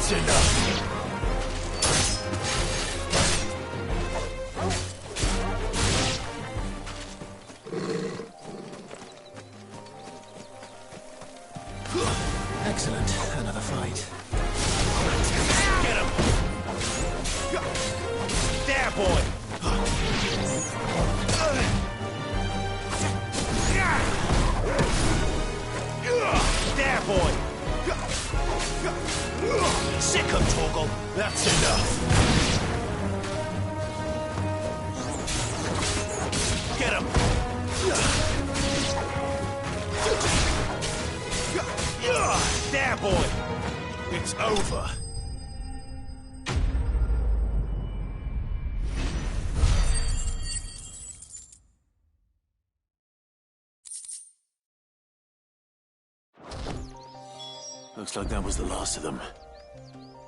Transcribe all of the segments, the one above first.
That's enough! Excellent. Another fight. Get him! There, boy! There, boy! Sick him, Torgal! That's enough! Get him! There, boy! It's over. Looks like that was the last of them.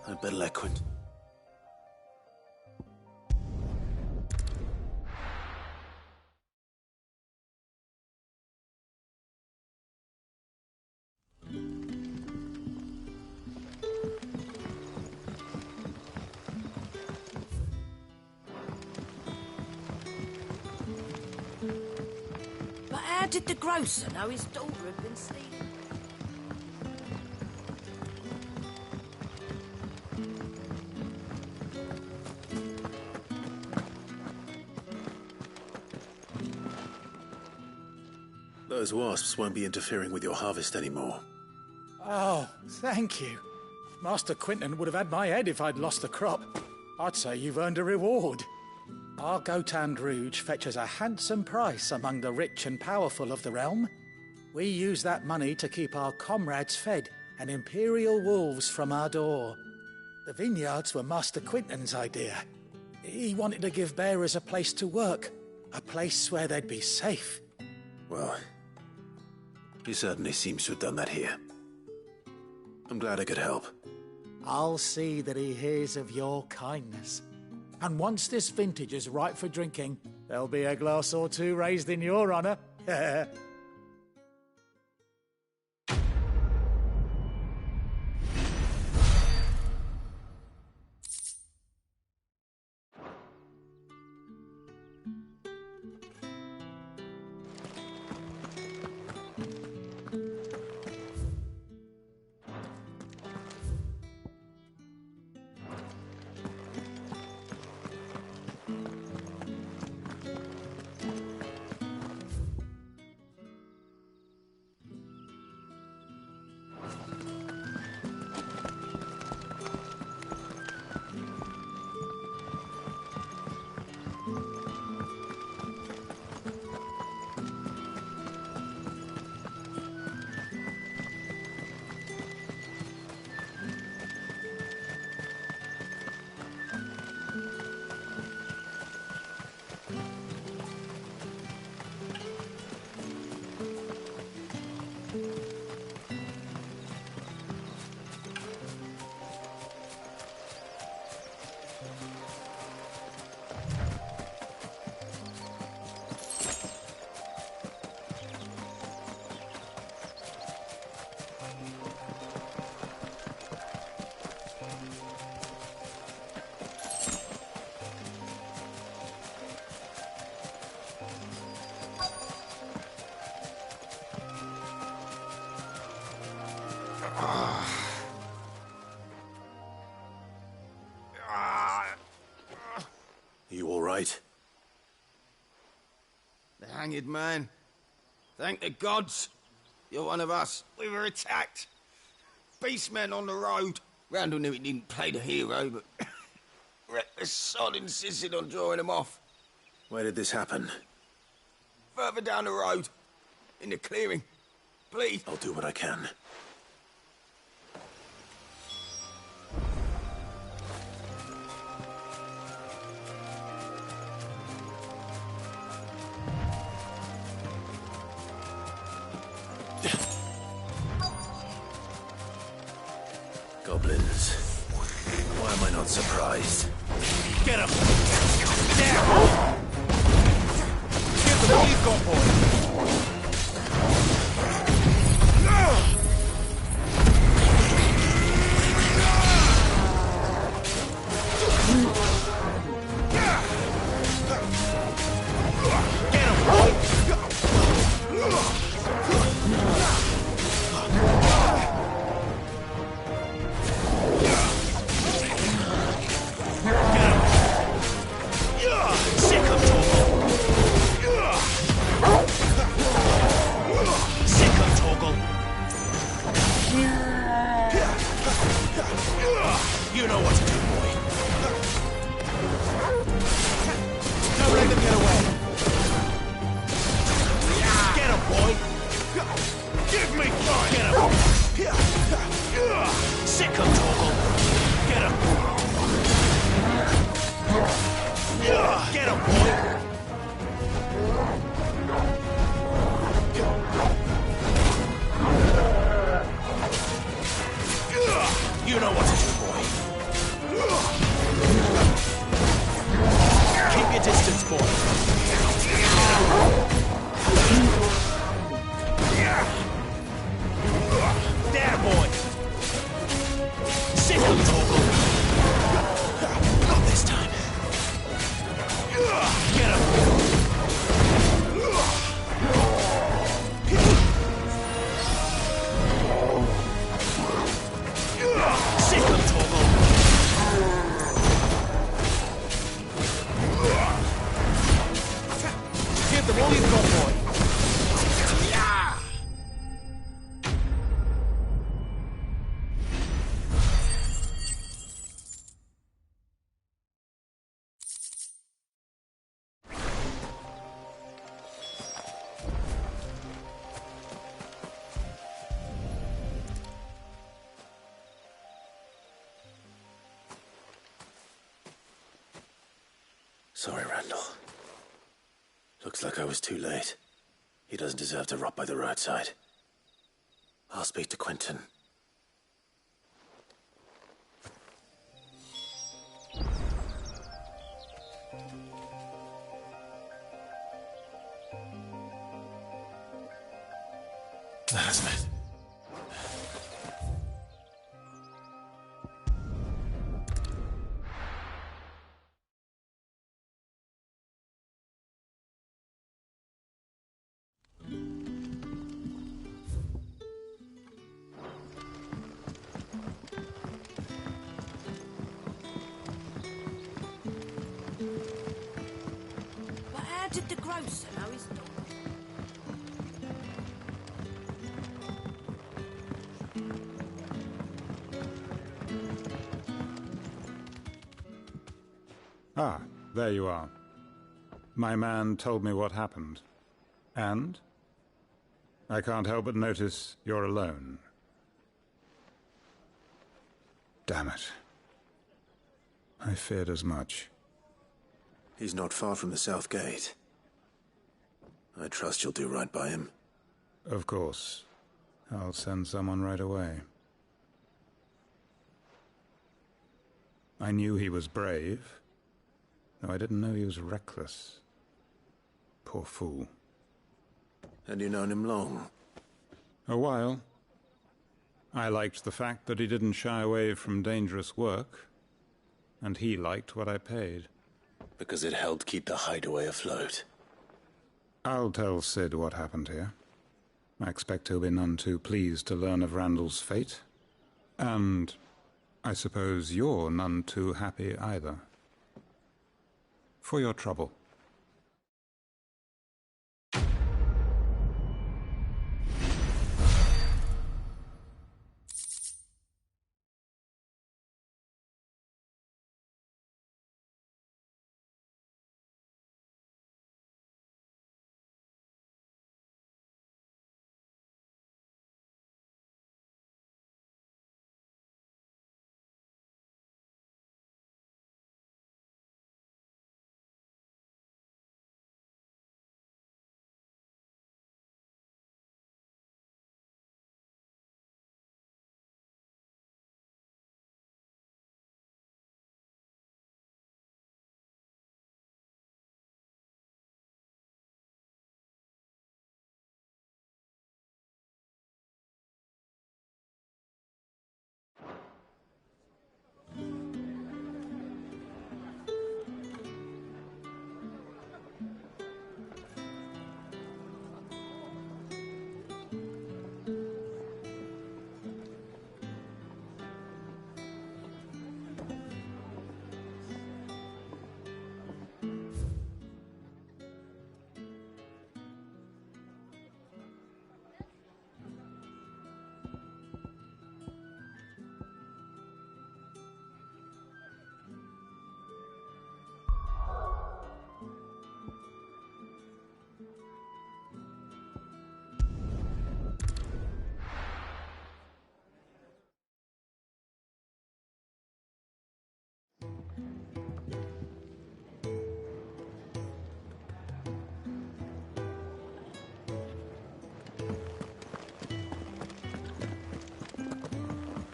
I'd better let Quint. But how did the grocer know his daughter had been sleeping? Those wasps won't be interfering with your harvest anymore. Oh, thank you. Master Quinton would have had my head if I'd lost the crop. I'd say you've earned a reward. Our Gotand Rouge fetches a handsome price among the rich and powerful of the realm. We use that money to keep our comrades fed and imperial wolves from our door. The vineyards were Master Quinton's idea. He wanted to give bearers a place to work, a place where they'd be safe. Well, he certainly seems to have done that here. I'm glad I could help. I'll see that he hears of your kindness. And once this vintage is ripe for drinking, there'll be a glass or two raised in your honor. You all right? The hanged man. Thank the gods. You're one of us. We were attacked. Beastmen on the road. Randall knew he didn't play the hero, but reckless sod insisted on drawing him off. Where did this happen? Further down the road. In the clearing. Please. I'll do what I can. Goblins. Why am I not surprised? Get him! There! Give them what you've got, boy! them all you've got, boy. Yeah! Sorry, Randall. Looks like I was too late. He doesn't deserve to rot by the roadside. I'll speak to Quentin. That's it. But how did the grocer know his daughter? Ah, there you are. My man told me what happened. And? I can't help but notice you're alone. Damn it. I feared as much. He's not far from the south gate. I trust you'll do right by him. Of course. I'll send someone right away. I knew he was brave, though I didn't know he was reckless. Poor fool. And you known him long? A while. I liked the fact that he didn't shy away from dangerous work, and he liked what I paid. Because it helped keep the hideaway afloat. I'll tell Sid what happened here. I expect he'll be none too pleased to learn of Randall's fate. And I suppose you're none too happy either. For your trouble.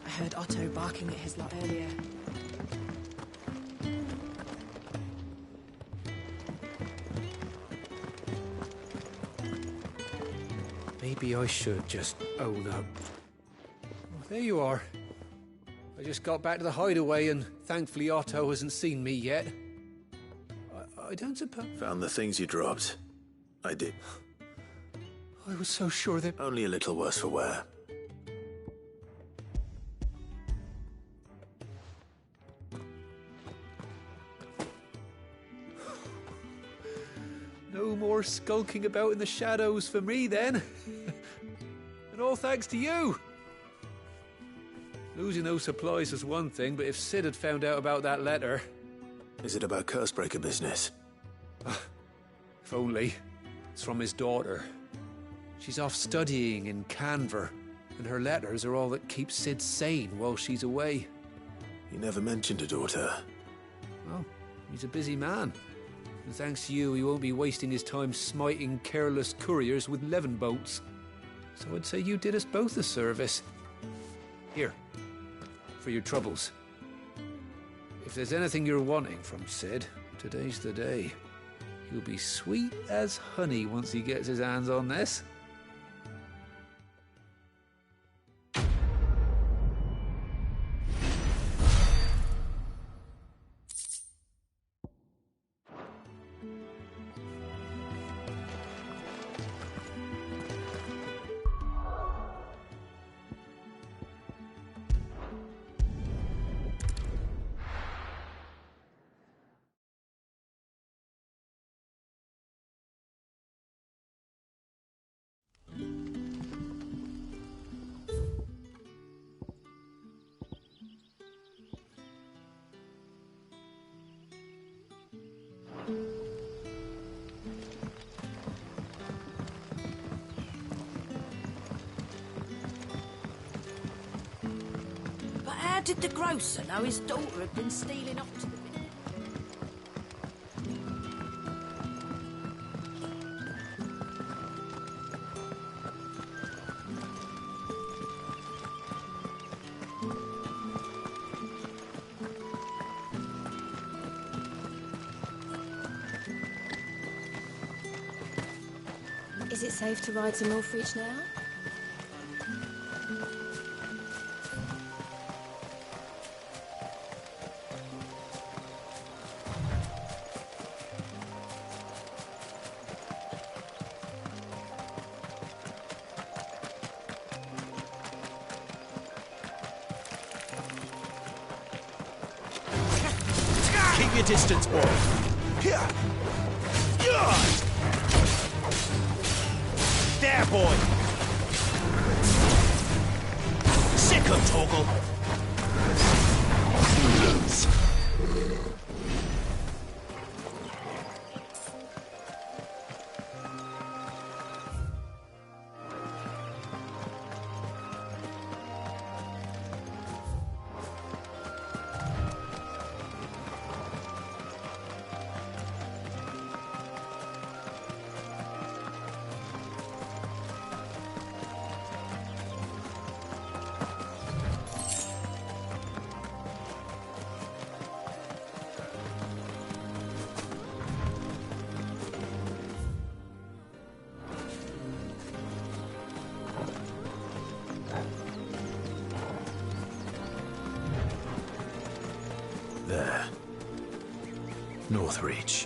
I heard Otto barking at his lot earlier. Maybe I should just own up. Well, there you are. I just got back to the hideaway and thankfully Otto hasn't seen me yet. I don't suppose... Found the things you dropped. I did. I was so sure that... Only a little worse for wear. No No more skulking about in the shadows for me, then. And all thanks to you. Losing those supplies is one thing, but if Sid had found out about that letter... Is it about Cursebreaker business? If only. It's from his daughter. She's off studying in Canver, and her letters are all that keeps Sid sane while she's away. He never mentioned a daughter. Well, he's a busy man. And thanks to you, he won't be wasting his time smiting careless couriers with levin bolts. So I'd say you did us both a service. Here, for your troubles. If there's anything you're wanting from Sid, today's the day. He'll be sweet as honey once he gets his hands on this. But how did the grocer know his daughter had been stealing off to the village? Is it safe to ride to Northreach now? Keep your distance, boy. Here. There, boy. Sick of Torgal. There. Northreach.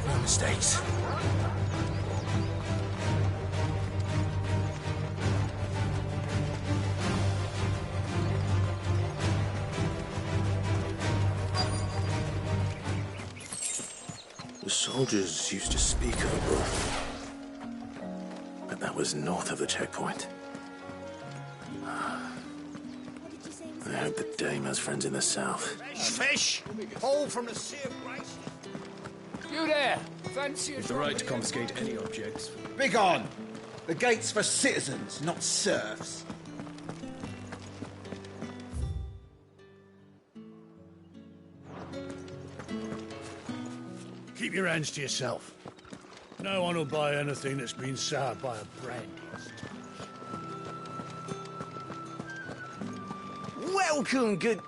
No mistakes. The soldiers used to speak of a brothel. But that was north of the checkpoint. I hope the dame has friends in the south. Fish! All from the Sea of Grace. You there! Fancy a... The right to confiscate any objects. Begone! The gate's for citizens, not serfs. Keep your hands to yourself. No one will buy anything that's been soured by a brandy. Welcome, good...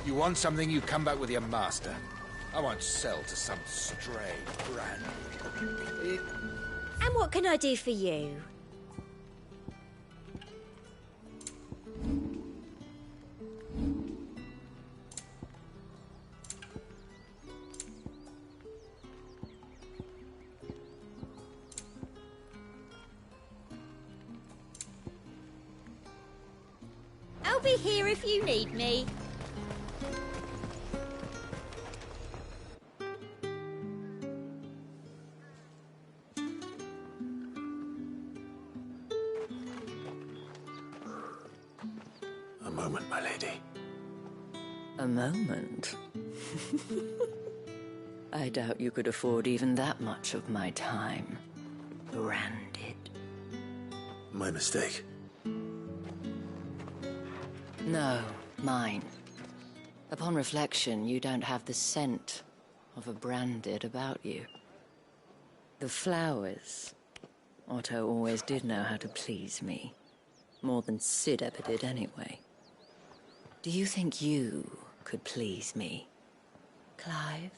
You want something, you come back with your master. I won't sell to some stray brand. And what can I do for you? be here if you need me. A moment, my lady. A moment? I doubt you could afford even that much of my time. Branded. My mistake. No, mine. Upon reflection, you don't have the scent of a branded about you. The flowers. Otto always did know how to please me. More than Sid ever did anyway. Do you think you could please me, Clive?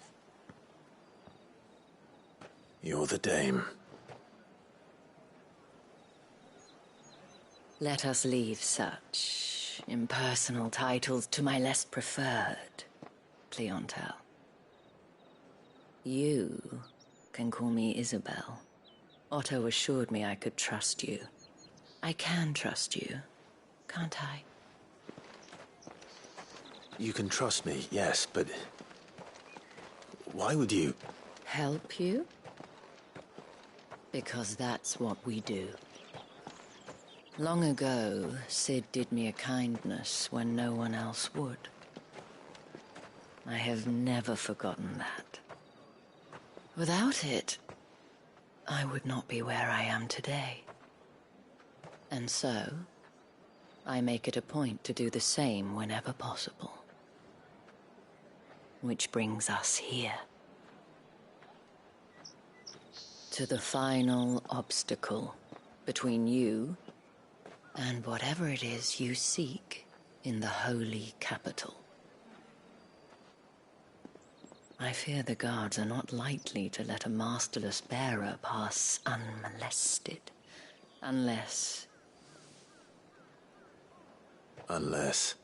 You're the dame. Let us leave such impersonal titles to my less preferred clientele. You can call me Isabel. Otto assured me I could trust you. I can trust you, can't I? You can trust me, yes, but... why would you... Help you? Because that's what we do. Long ago, Sid did me a kindness when no one else would. I have never forgotten that. Without it, I would not be where I am today. And so, I make it a point to do the same whenever possible. Which brings us here. To the final obstacle between you and whatever it is you seek in the holy capital. I fear the guards are not likely to let a masterless bearer pass unmolested. Unless... Unless...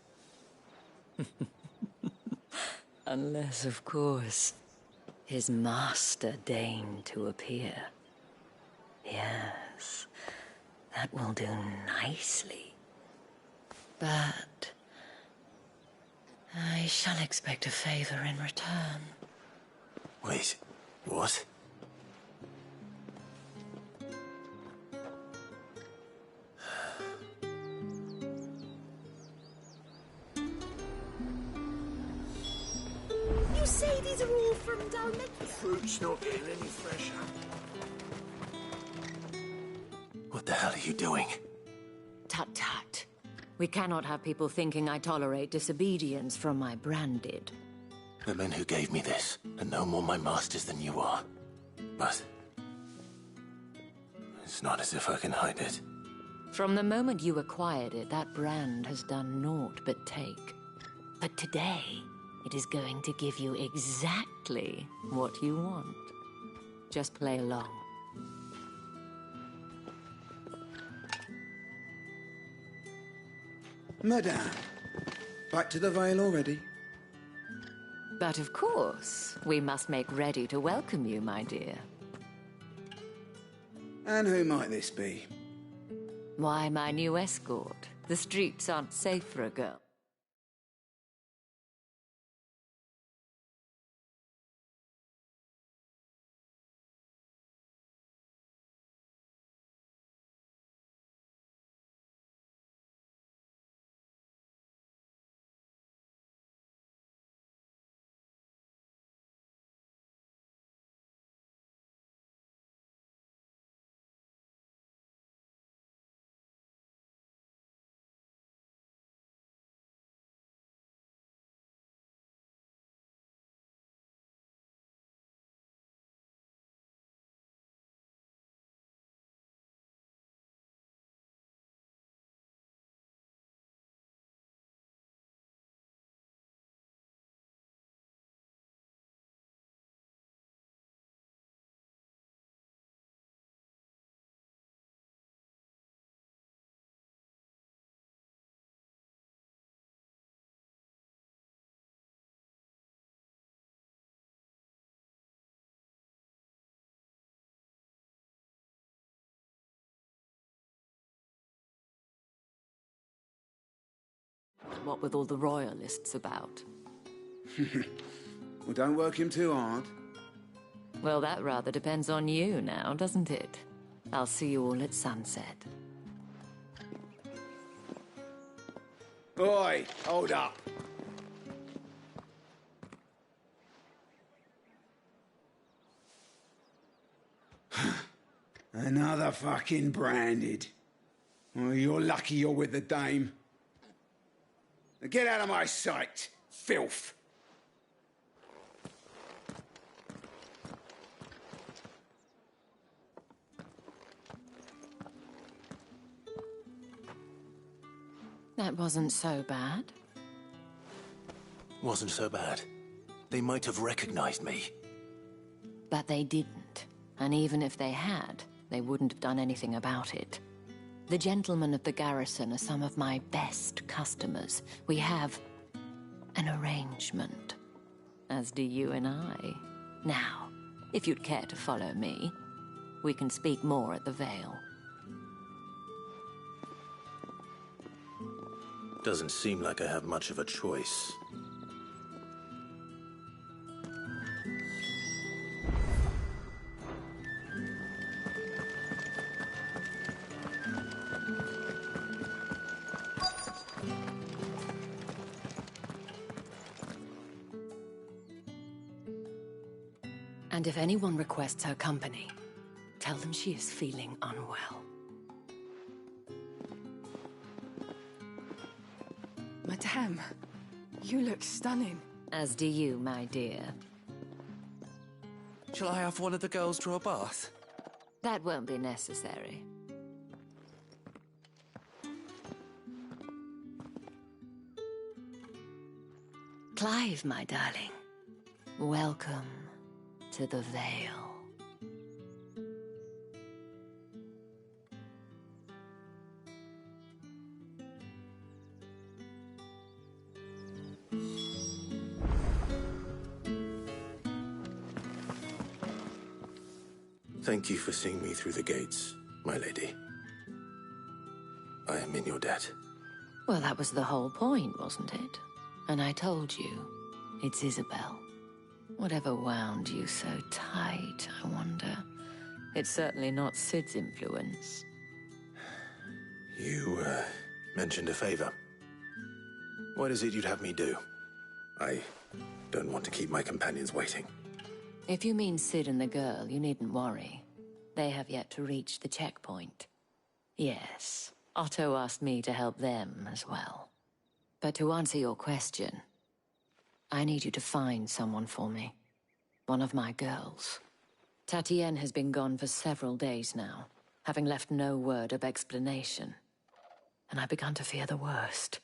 Unless, of course, his master deigned to appear. Yes, that will do nicely. But I shall expect a favor in return. Wait, what? You say these are all from down there? The fruit's not getting any fresher. What the hell are you doing? Tut-tut. We cannot have people thinking I tolerate disobedience from my branded. The men who gave me this are no more my masters than you are. But... it's not as if I can hide it. From the moment you acquired it, that brand has done naught but take. But today, it is going to give you exactly what you want. Just play along. Madame, back to the Vale already? But of course, we must make ready to welcome you, my dear. And who might this be? Why, my new escort. The streets aren't safe for a girl. What with all the royalists about? Well, don't work him too hard. Well, that rather depends on you now, doesn't it? I'll see you all at sunset. Oi, hold up. Another fucking branded. Well, you're lucky you're with the dame. Now get out of my sight, filth. That wasn't so bad. Wasn't so bad. They might have recognized me. But they didn't. And even if they had, they wouldn't have done anything about it. The gentlemen of the garrison are some of my best customers. We have an arrangement, as do you and I. Now, if you'd care to follow me, we can speak more at the Vale. Doesn't seem like I have much of a choice. And if anyone requests her company, tell them she is feeling unwell. Madame, you look stunning. As do you, my dear. Shall I have one of the girls draw a bath? That won't be necessary. Clive, my darling. Welcome to the Vale. Thank you for seeing me through the gates, my lady. I am in your debt. Well, that was the whole point, wasn't it? And I told you, it's Isabel. Whatever wound you so tight, I wonder. It's certainly not Sid's influence. You, mentioned a favor. What is it you'd have me do? I don't want to keep my companions waiting. If you mean Sid and the girl, you needn't worry. They have yet to reach the checkpoint. Yes, Otto asked me to help them as well. But to answer your question, I need you to find someone for me. One of my girls. Tatienne has been gone for several days now, having left no word of explanation. And I've begun to fear the worst.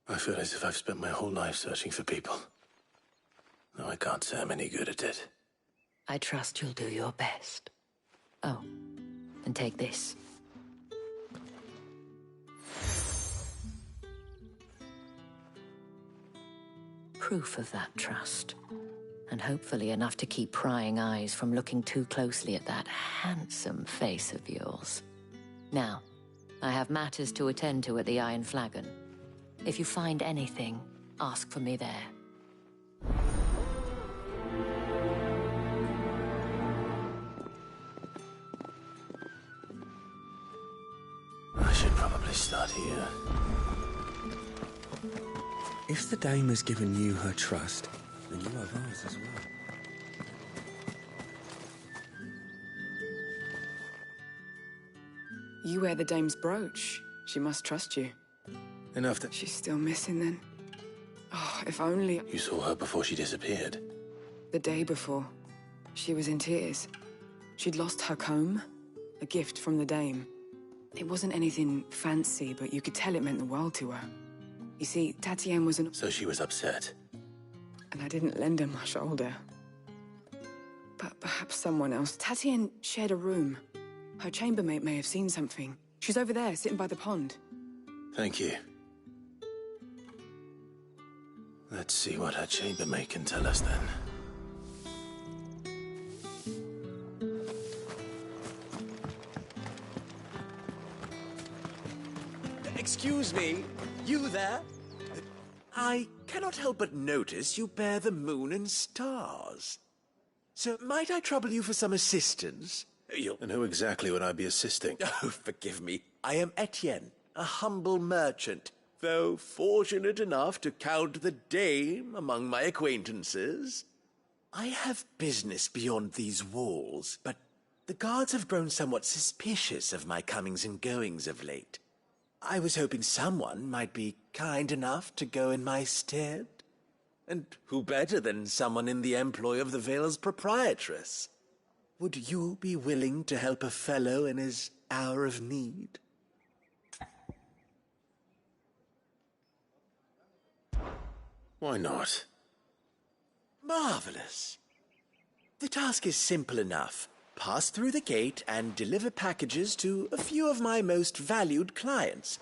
I feel as if I've spent my whole life searching for people. No, I can't say I'm any good at it. I trust you'll do your best. Oh, and take this. Proof of that trust. And hopefully enough to keep prying eyes from looking too closely at that handsome face of yours. Now, I have matters to attend to at the Iron Flagon. If you find anything, ask for me there. I should probably start here. If the dame has given you her trust, then you have ours as well. You wear the dame's brooch. She must trust you. Enough that... She's still missing then. Oh, if only... You saw her before she disappeared. The day before. She was in tears. She'd lost her comb, a gift from the dame. It wasn't anything fancy, but you could tell it meant the world to her. You see, Tatienne was an... So she was upset. And I didn't lend her my shoulder. But perhaps someone else. Tatienne shared a room. Her chambermaid may have seen something. She's over there, sitting by the pond. Thank you. Let's see what her chambermaid can tell us then. Excuse me, you there? I cannot help but notice you bear the moon and stars. So might I trouble you for some assistance? And who exactly would I be assisting? Oh, forgive me. I am Etienne, a humble merchant, though fortunate enough to count the dame among my acquaintances. I have business beyond these walls, but the guards have grown somewhat suspicious of my comings and goings of late. I was hoping someone might be kind enough to go in my stead. And who better than someone in the employ of the Vale's proprietress? Would you be willing to help a fellow in his hour of need? Why not? Marvelous. The task is simple enough. Pass through the gate and deliver packages to a few of my most valued clients.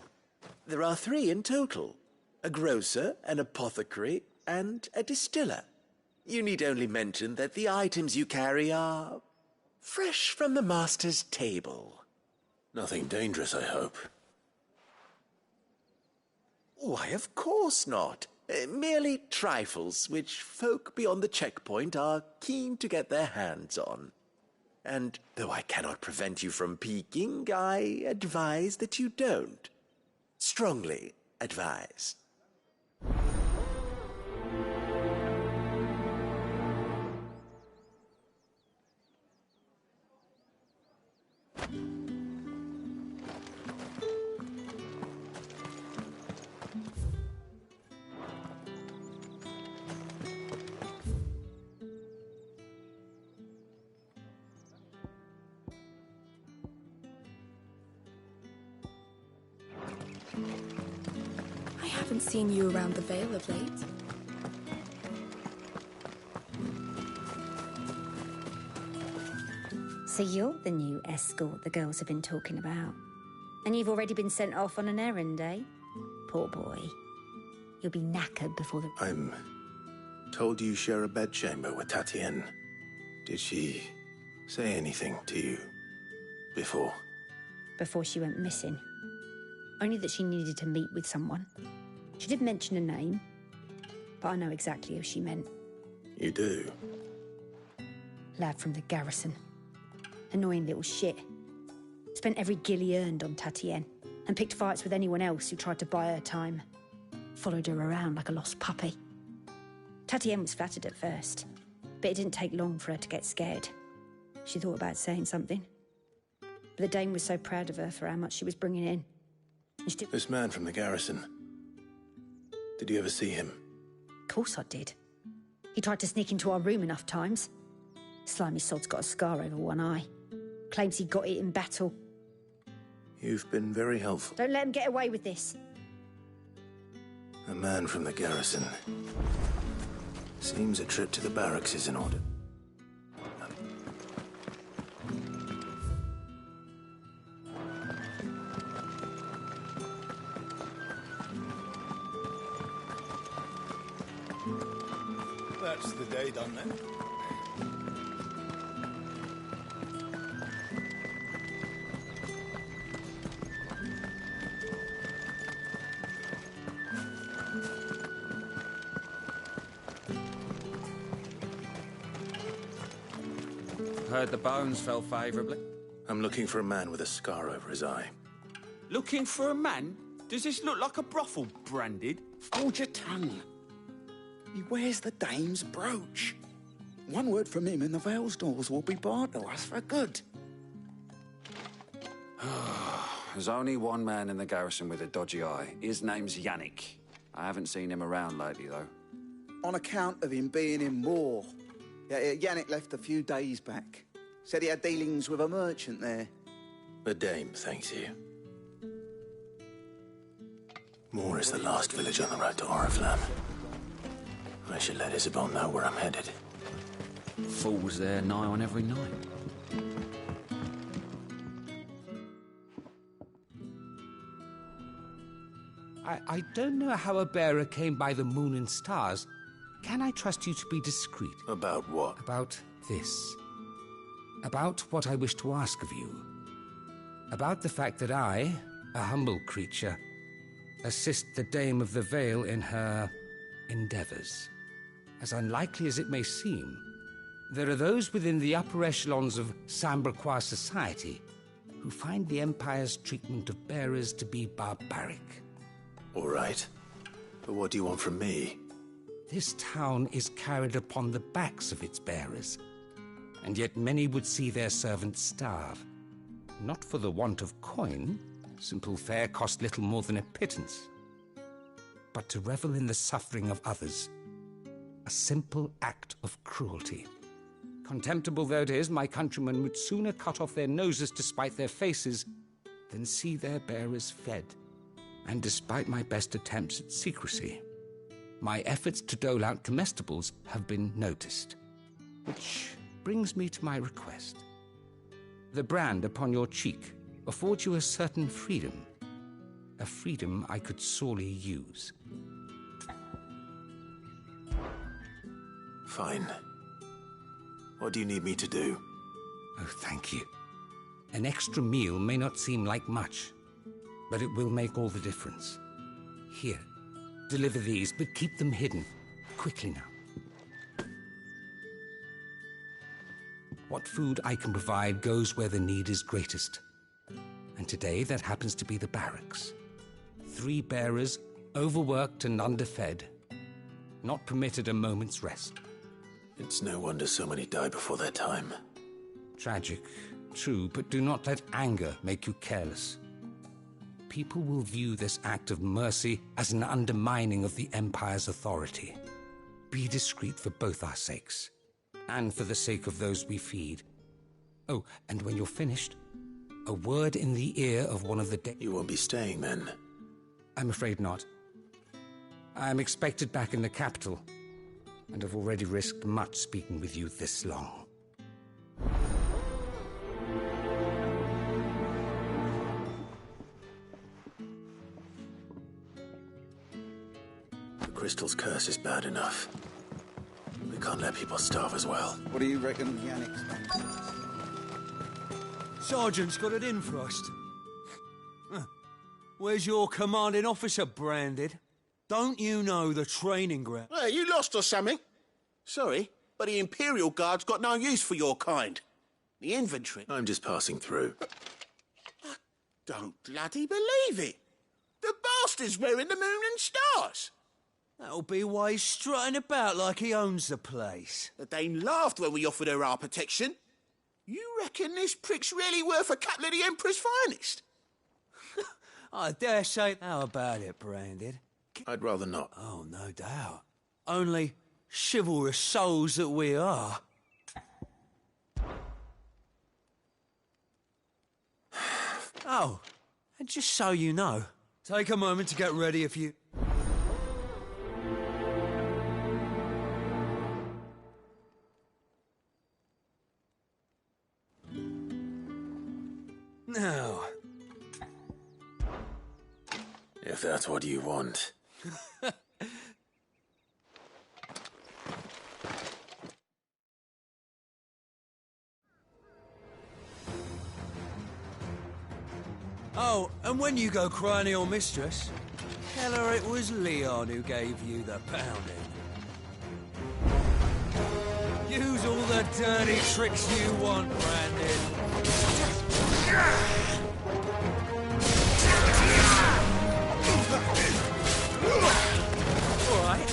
There are 3 in total: a grocer, an apothecary, and a distiller. You need only mention that the items you carry are fresh from the master's table. Nothing dangerous, I hope. Why, of course not. Merely trifles which folk beyond the checkpoint are keen to get their hands on. And though I cannot prevent you from peeking, I advise that you don't. Strongly advise. I haven't seen you around the Vale of late. So you're the new escort the girls have been talking about. And you've already been sent off on an errand, eh? Poor boy. You'll be knackered before the... I'm told you share a bedchamber with Tatienne. Did she say anything to you before? Before she went missing. Only that she needed to meet with someone. She did mention a name, but I know exactly who she meant. You do? Lad from the garrison. Annoying little shit. Spent every guil he earned on Tatienne, and picked fights with anyone else who tried to buy her time. Followed her around like a lost puppy. Tatienne was flattered at first, but it didn't take long for her to get scared. She thought about saying something. But the dame was so proud of her for how much she was bringing in. This man from the garrison. Did you ever see him? Of course I did. He tried to sneak into our room enough times. Slimy sod's got a scar over one eye. Claims he got it in battle. You've been very helpful. Don't let him get away with this. A man from the garrison. Seems a trip to the barracks is in order. That's the day done then. Heard the bones fell favourably. I'm looking for a man with a scar over his eye. Looking for a man? Does this look like a brothel, Branded? Hold your tongue. He wears the dame's brooch. One word from him and the Vale's doors will be barred to us for good. There's only one man in the garrison with a dodgy eye. His name's Yannick. I haven't seen him around lately, though. On account of him being in war. Yeah, Yannick left a few days back. Said he had dealings with a merchant there. The dame thanks you. Moor is the last village on the road to Oriflamme. I should let Isabel know where I'm headed. Fools there nigh on every night. I don't know how a bearer came by the moon and stars. Can I trust you to be discreet? About what? About this. About what I wish to ask of you. About the fact that I, a humble creature, assist the Dame of the Vale in her endeavors. As unlikely as it may seem, there are those within the upper echelons of Samberquois society who find the Empire's treatment of bearers to be barbaric. All right. But what do you want from me? This town is carried upon the backs of its bearers, and yet many would see their servants starve. Not for the want of coin, simple fare cost little more than a pittance, but to revel in the suffering of others, a simple act of cruelty. Contemptible though it is, my countrymen would sooner cut off their noses to spite their faces than see their bearers fed. And despite my best attempts at secrecy, my efforts to dole out comestibles have been noticed. Which brings me to my request. The brand upon your cheek affords you a certain freedom, a freedom I could sorely use. Fine. What do you need me to do? Oh, thank you. An extra meal may not seem like much, but it will make all the difference. Here, deliver these, but keep them hidden. Quickly now. What food I can provide goes where the need is greatest. And today that happens to be the barracks. 3 bearers, overworked and underfed, not permitted a moment's rest. It's no wonder so many die before their time. Tragic, true, but do not let anger make you careless. People will view this act of mercy as an undermining of the Empire's authority. Be discreet for both our sakes, and for the sake of those we feed. Oh, and when you're finished, a word in the ear of one of the You won't be staying, then? I'm afraid not. I'm expected back in the capital, and have already risked much speaking with you this long. The Crystal's curse is bad enough. We can't let people starve as well. What do you reckon of Yannick's plan? Sergeant's got it in for us. Where's your commanding officer branded? Don't you know the training ground? Hey, you lost or something? Sorry, but the Imperial Guard's got no use for your kind. The infantry... I'm just passing through. I don't bloody believe it. The bastard's wearing the moon and stars. That'll be why he's strutting about like he owns the place. The Dane laughed when we offered her our protection. You reckon this prick's really worth a couple of the Emperor's finest? I dare say... How about it, Branded? I'd rather not. Oh, no doubt. Only chivalrous souls that we are. Oh, and just so you know, take a moment to get ready if you... Now... If that's what you want. Oh, and when you go crying to your mistress, tell her it was Leon who gave you the pounding. Use all the dirty tricks you want, Brandon. All right.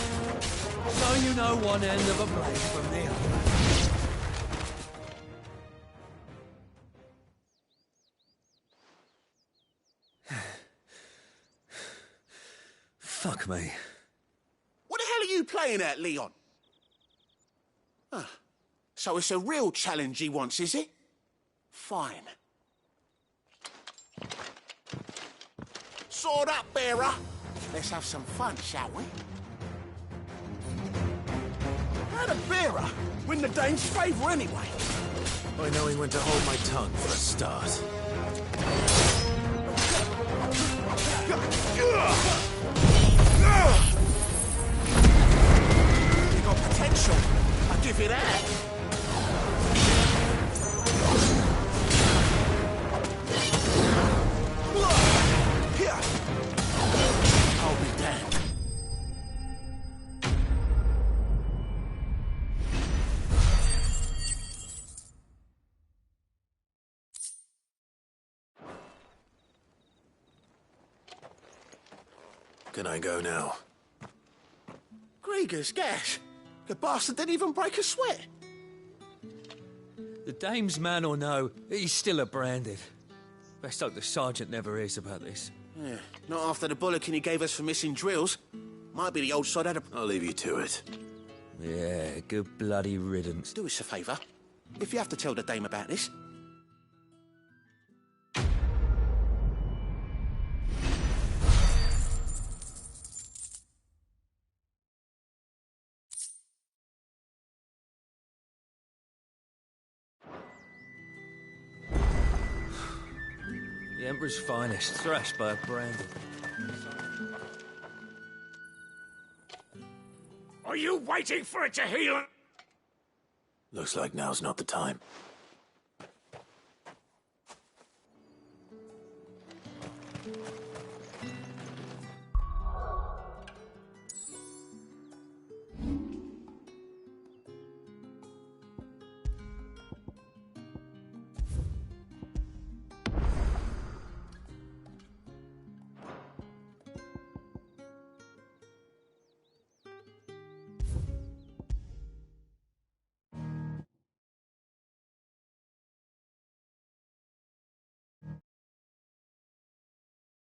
So you know one end of a blade from the other. Fuck me. What the hell are you playing at, Leon? So it's a real challenge he wants, is it? Fine. Sword up, bearer. Let's have some fun, shall we? How'd a bearer win the Dane's favour anyway? By knowing when to hold my tongue for a start. You got potential. I'll give you that. I'll be damned. Can I go now? Grieger's gas. The bastard didn't even break a sweat. The dame's man or no, he's still a branded. Best hope the sergeant never hears about this. Yeah, not after the bollocking he gave us for missing drills. Might be the old sod had a... I'll leave you to it. Yeah, good bloody riddance. Do us a favour. If you have to tell the dame about this... The Emperor's finest, thrashed by a branded. Are you waiting for it to heal? Looks like now's not the time.